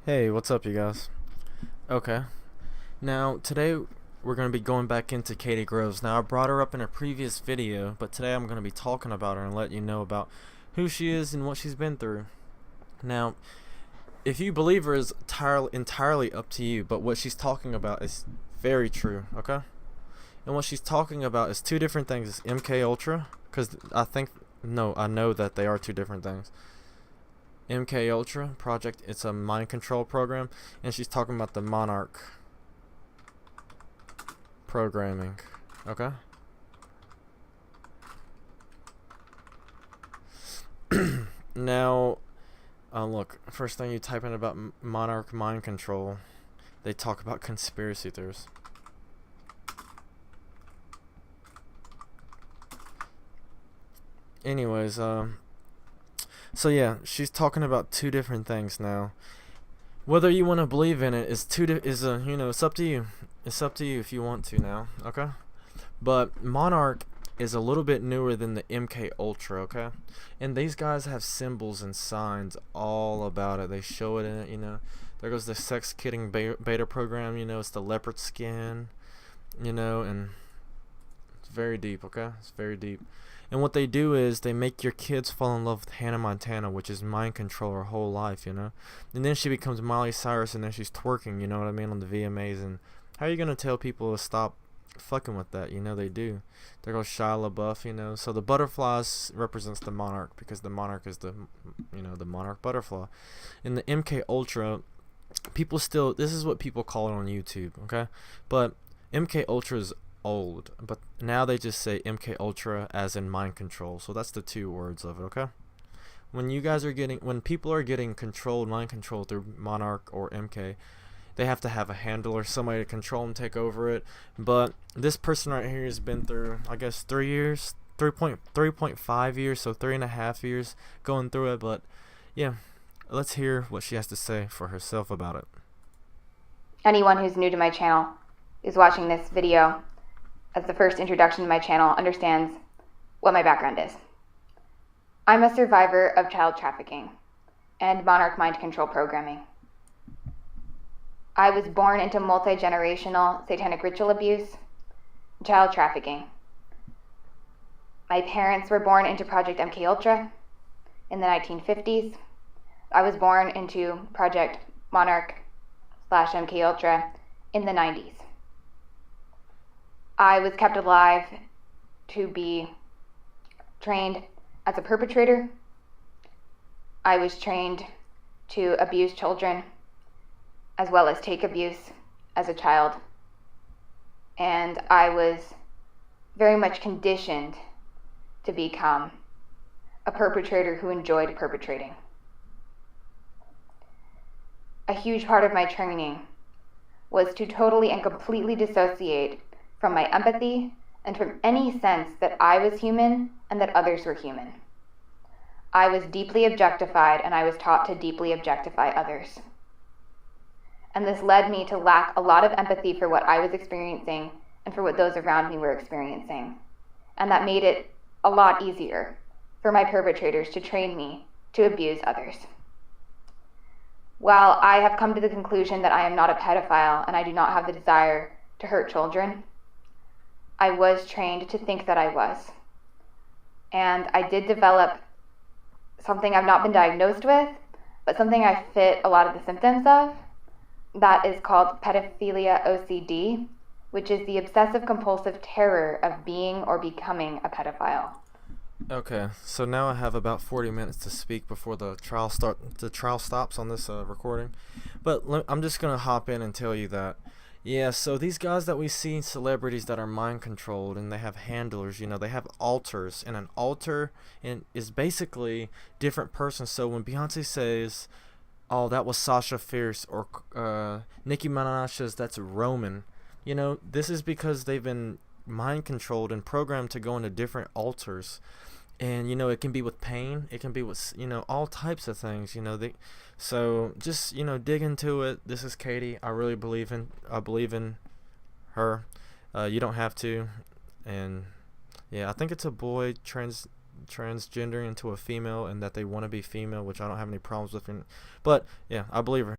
Hey, what's up, you guys? Okay. Now, today we're going to be going back into Katie Groves. Now, I brought her up in a previous video, but today I'm going to be talking about her and let you know about who she is and what she's been through. Now, if you believe her is entirely up to you, but what she's talking about is very true, okay? And what she's talking about is two different things. It's MK Ultra, because I know that they are two different things. MK Ultra project, it's a mind control program, and she's talking about the Monarch programming. Okay. Now, look, first thing you type in about Monarch mind control, they talk about conspiracy theories. Anyways, so yeah, she's talking about two different things now. Whether you want to believe in it it's up to you. It's up to you if you want to now, okay? But Monarch is a little bit newer than the MK Ultra, okay? And these guys have symbols and signs all about it. They show it in it. There goes the sex kidding beta program, it's the leopard skin, and it's very deep, okay? It's very deep. And what they do is they make your kids fall in love with Hannah Montana, which is mind control her whole life, And then she becomes Miley Cyrus, and then she's twerking, you know what I mean, on the VMAs. And how are you going to tell people to stop fucking with that? They do. There goes Shia LaBeouf, So the butterflies represents the monarch, because the monarch is the monarch butterfly. In the MK Ultra, this is what people call it on YouTube, okay? But MK Ultra is old, but now they just say MK Ultra as in mind control. So that's the two words of it, okay? When people are getting mind control through Monarch or MK, they have to have a handler, somebody to control and take over it. But this person right here has been through, I guess, 3.5 years, so 3.5 years going through it. But yeah, let's hear what she has to say for herself about it. Anyone who's new to my channel, who's watching this video as the first introduction to my channel, understands what my background is. I'm a survivor of child trafficking and Monarch mind control programming. I was born into multi-generational satanic ritual abuse, child trafficking. My parents were born into Project MK Ultra in the 1950s. I was born into Project Monarch / MK Ultra in the 90s. I was kept alive to be trained as a perpetrator. I was trained to abuse children as well as take abuse as a child. And I was very much conditioned to become a perpetrator who enjoyed perpetrating. A huge part of my training was to totally and completely dissociate from my empathy and from any sense that I was human and that others were human. I was deeply objectified, and I was taught to deeply objectify others. And this led me to lack a lot of empathy for what I was experiencing and for what those around me were experiencing. And that made it a lot easier for my perpetrators to train me to abuse others. While I have come to the conclusion that I am not a pedophile and I do not have the desire to hurt children, I was trained to think that I was. And I did develop something I've not been diagnosed with, but something I fit a lot of the symptoms of. That is called pedophilia OCD, which is the obsessive compulsive terror of being or becoming a pedophile. Okay, so now I have about 40 minutes to speak before the trial stops on this recording. But I'm just going to hop in and tell you that, yeah, so these guys that we see, celebrities that are mind controlled, and they have handlers, they have altars, and an altar is basically different persons. So when Beyonce says, oh, that was Sasha Fierce, or Nicki Minaj says that's Roman, this is because they've been mind controlled and programmed to go into different altars. And it can be with pain, it can be with all types of things. So just dig into it. This is Katie. I believe in her. You don't have to. And yeah, I think it's a boy transgendering into a female, and that they want to be female, which I don't have any problems with. But yeah, I believe her.